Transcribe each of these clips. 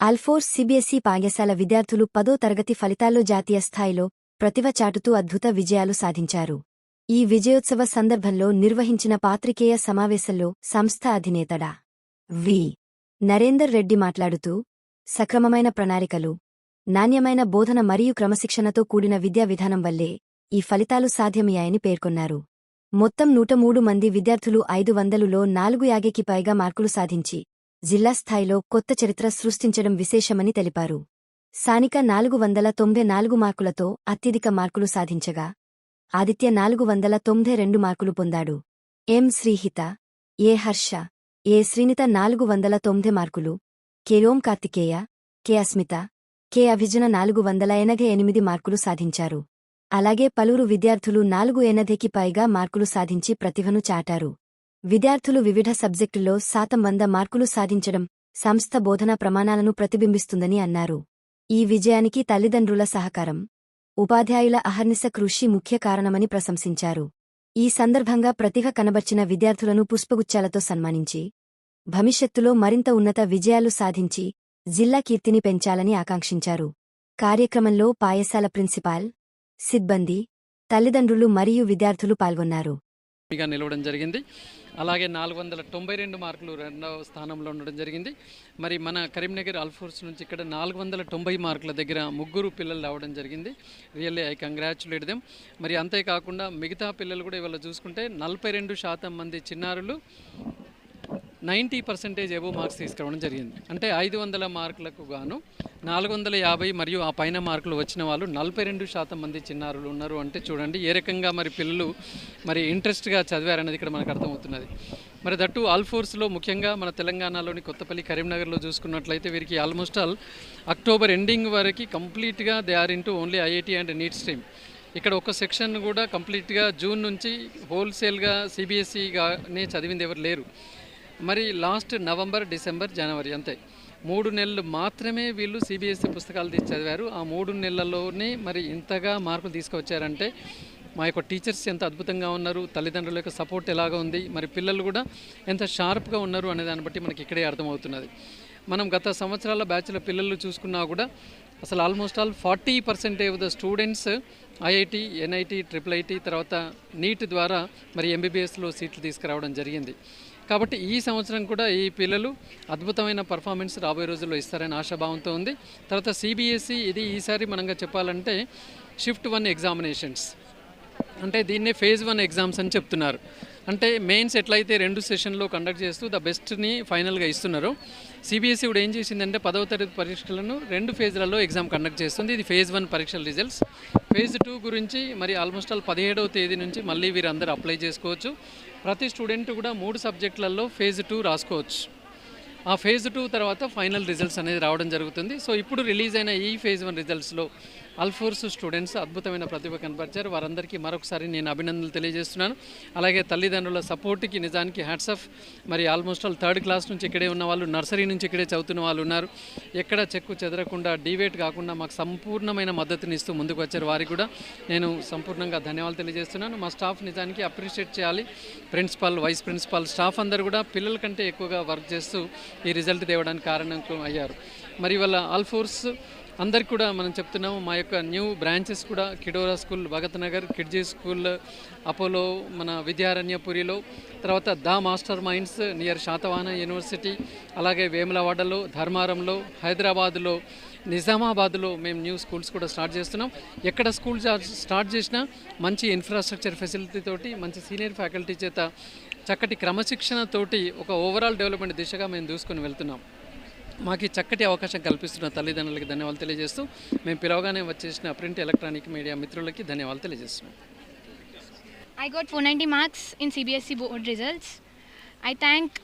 Alphores CBSE పాఠశాల విద్యార్థులు 10వ తరగతి ఫలితాల్లో జాతీయ స్థాయిలో ప్రతిభ చాటుతూ అద్భుత విజయాలు సాధించారు. ఈ విజయోత్సవ సందర్భంలో నిర్వహించిన పాత్రికేయ సమావేశంలో సంస్థ అధినేత డా. వి. నరేందర్ రెడ్డి మాట్లాడుతూ, సక్రమమైన ప్రణాళికలు, నాణ్యమైన బోధన మరియు క్రమశిక్షణతో కూడిన విద్యా విధానం వల్లే ఈ ఫలితాలు సాధ్యమయ్యాయని పేర్కొన్నారు. మొత్తం 103 మంది విద్యార్థులు 500లో 450కి పైగా మార్కులు సాధించి జిల్లా స్థాయిలో కొత్త చరిత్ర సృష్టించడం విశేషమని తెలిపారు. సానిక 494 మార్కులతో అత్యధిక మార్కులు సాధించగా ఆదిత్య 492 మార్కులు పొందాడు. ఎం శ్రీహిత, ఏ హర్ష, ఏ శ్రీనిత 490 మార్కులు, కె ఓం కార్తికేయ, కె అస్మిత, కె అభిజన 488 మార్కులు సాధించారు. అలాగే పలువురు విద్యార్థులు 480కి పైగా మార్కులు సాధించి ప్రతిభను చాటారు. విద్యార్థులు వివిధ సబ్జెక్టుల్లో 100 మార్కులు సాధించడం సంస్థ బోధనా ప్రమాణాలను ప్రతిబింబిస్తుందని అన్నారు. ఈ విజయానికి తల్లిదండ్రుల సహకారం, ఉపాధ్యాయుల అహర్నిశ కృషి ముఖ్య కారణమని ప్రశంసించారు. ఈ సందర్భంగా ప్రతిభ కనబర్చిన విద్యార్థులను పుష్పగుచ్చాలతో సన్మానించి భవిష్యత్తులో మరింత ఉన్నత విజయాలు సాధించి జిల్లా కీర్తిని పెంచాలని ఆకాంక్షించారు. కార్యక్రమంలో పాఠశాల ప్రిన్సిపాల్, సిబ్బంది, తల్లిదండ్రులు మరియు విద్యార్థులు పాల్గొన్నారు. నిలవడం జరిగింది. అలాగే 492 మార్కులు రెండవ స్థానంలో ఉండడం జరిగింది. మరి మన కరీంనగర్ అల్ఫోర్స్ నుంచి ఇక్కడ 490 మార్కుల దగ్గర ముగ్గురు పిల్లలు రావడం జరిగింది. Really I congratulate them. మరి అంతేకాకుండా మిగతా పిల్లలు కూడా ఇవాళ చూసుకుంటే 42% మంది చిన్నారులు 90% ఎబో మార్క్స్ తీసుకురావడం జరిగింది. అంటే 500 మార్కులకు గాను 450 మరియు ఆ పైన మార్కులు వచ్చిన వాళ్ళు 42% మంది చిన్నారులు ఉన్నారు. అంటే చూడండి ఏ రకంగా మరి పిల్లలు మరి ఇంట్రెస్ట్గా చదివారనేది ఇక్కడ మనకు అర్థమవుతున్నది. మరి దట్టు అల్ఫోర్స్లో ముఖ్యంగా మన తెలంగాణలోని కొత్తపల్లి, కరీంనగర్లో చూసుకున్నట్లయితే వీరికి ఆల్మోస్ట్ ఆల్ అక్టోబర్ ఎండింగ్ వరకు కంప్లీట్గా they are into only IIT and NEET stream. ఇక్కడ ఒక సెక్షన్ కూడా కంప్లీట్గా జూన్ నుంచి హోల్సేల్గా సిబిఎస్ఈగానే చదివింది ఎవరు లేరు. మరి లాస్ట్ నవంబర్, డిసెంబర్, జనవరి అంతే 3 నెలలు మాత్రమే వీళ్ళు సిబిఎస్ఈ పుస్తకాలు తీసి చదివారు. ఆ 3 నెలల్లోనే మరి ఇంతగా మార్కులు తీసుకువచ్చారంటే మా యొక్క టీచర్స్ ఎంత అద్భుతంగా ఉన్నారు, తల్లిదండ్రుల యొక్క సపోర్ట్ ఎలాగ ఉంది, మరి పిల్లలు కూడా ఎంత షార్ప్గా ఉన్నారు అనే దాన్ని బట్టి మనకి ఇక్కడే అర్థమవుతున్నది. మనం గత సంవత్సరాల బ్యాచ్ల పిల్లలు చూసుకున్నా కూడా అసలు almost all 40% of the students IIT, NIT, triple IT తర్వాత నీట్ ద్వారా మరి ఎంబీబీఎస్లో సీట్లు తీసుకురావడం జరిగింది. కాబట్టి ఈ సంవత్సరం కూడా ఈ పిల్లలు అద్భుతమైన పర్ఫార్మెన్స్ రాబోయే రోజుల్లో ఇస్తారని ఆశాభావంతో ఉంది. తర్వాత సిబిఎస్ఈ ఇది ఈసారి మనంగా చెప్పాలంటే షిఫ్ట్ 1 ఎగ్జామినేషన్స్, అంటే దీన్నే ఫేజ్ 1 ఎగ్జామ్స్ అని చెప్తున్నారు. అంటే మెయిన్స్ ఎట్లయితే 2 సెషన్లో కండక్ట్ చేస్తూ ద బెస్ట్ని ఫైనల్గా ఇస్తున్నారు. సిబిఎస్ఈ కూడా ఏం చేసిందంటే 10వ తరగతి పరీక్షలను 2 ఫేజ్లలో ఎగ్జామ్ కండక్ట్ చేస్తుంది. ఇది ఫేజ్ 1 పరీక్షల రిజల్ట్స్. ఫేజ్ 2 గురించి మరి ఆల్మోస్ట్ ఆల్ 17వ తేదీ నుంచి మళ్ళీ వీరందరూ అప్లై చేసుకోవచ్చు. ప్రతి స్టూడెంట్ కూడా 3 సబ్జెక్టులలో ఫేజ్ 2 రాసుకోవచ్చు. ఆ ఫేజ్ 2 తర్వాత ఫైనల్ రిజల్ట్స్ అనేది రావడం జరుగుతుంది. సో ఇప్పుడు రిలీజ్ అయిన ఈ ఫేజ్ 1 రిజల్ట్స్లో అల్ఫోర్స్ స్టూడెంట్స్ అద్భుతమైన ప్రతిభ కనపరిచారు. వారందరికీ మరొకసారి నేను అభినందనలు తెలియజేస్తున్నాను. అలాగే తల్లిదండ్రుల సపోర్ట్కి నిజానికి హ్యాట్స్ ఆఫ్. మరి ఆల్మోస్ట్ ఆల్ 3rd క్లాస్ నుంచి ఇక్కడే ఉన్న వాళ్ళు, నర్సరీ నుంచి ఇక్కడే చదువుతున్న వాళ్ళు ఉన్నారు. ఎక్కడ చెక్కు చెదరకుండా, డివేట్ కాకుండా మాకు సంపూర్ణమైన మద్దతుని ఇస్తూ ముందుకు వచ్చారు. వారికి కూడా నేను సంపూర్ణంగా ధన్యవాదాలు తెలియజేస్తున్నాను. మా స్టాఫ్ నిజానికి అప్రిషియేట్ చేయాలి. ప్రిన్సిపాల్, వైస్ ప్రిన్సిపాల్, స్టాఫ్ అందరూ కూడా పిల్లల కంటే ఎక్కువగా వర్క్ చేస్తూ ఈ రిజల్ట్ తేవడానికి కారణం అయ్యారు. మరి ఇవాళ అల్ఫోర్స్ అందరికి కూడా మనం చెప్తున్నాము, మా యొక్క న్యూ బ్రాంచెస్ కూడా Kidora school, Bhagat Nagar, Kidzee school, Apollo, మన విద్యారణ్యపురిలో, తర్వాత the master minds near Satavahana university, అలాగే వేములవాడలో, ధర్మారంలో, హైదరాబాద్లో, నిజామాబాద్లో మేము న్యూ స్కూల్స్ కూడా స్టార్ట్ చేస్తున్నాం. ఎక్కడ స్కూల్ స్టార్ట్ చేసినా మంచి ఇన్ఫ్రాస్ట్రక్చర్ ఫెసిలిటీ తోటి, మంచి సీనియర్ ఫ్యాకల్టీ చేత చక్కటి క్రమశిక్షణతోటి ఒక ఓవరాల్ డెవలప్మెంట్ దిశగా మేము దూసుకొని వెళ్తున్నాం. మాకు చక్కటి అవకాశం కల్పిస్తున్న తల్లిదండ్రులకి ధన్యవాదాలు తెలియజేస్తూ మేము పిలవగానే వచ్చేసిన ప్రింట్ ఎలక్ట్రానిక్ మీడియా మిత్రులకి ధన్యవాదాలు తెలియజేస్తున్నాం. I got 490 marks in CBSE board results. I thank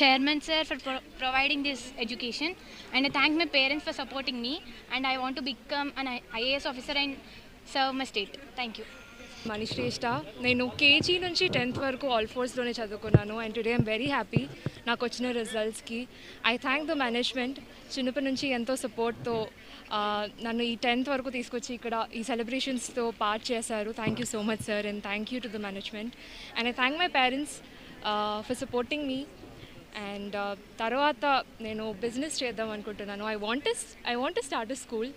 chairman sir for providing this education, and I thank my parents for supporting me, and I want to become an IAS officer and serve my state. Thank you. మణిశ్రేష్ఠ. నేను KG నుంచి 10th వరకు అల్ఫోర్స్లోనే చదువుకున్నాను. And today I'm very happy నాకు వచ్చిన రిజల్ట్స్కి. I thank the management. చిన్నప్పటి నుంచి ఎంతో సపోర్ట్తో నన్ను ఈ 10th వరకు తీసుకొచ్చి ఇక్కడ ఈ సెలబ్రేషన్స్తో పార్ట్ చేశారు. Thank you so much sir, and thank you to the management. And I thank my parents for supporting me. And తర్వాత నేను బిజినెస్ చేద్దాం అనుకుంటున్నాను. I want to start a school.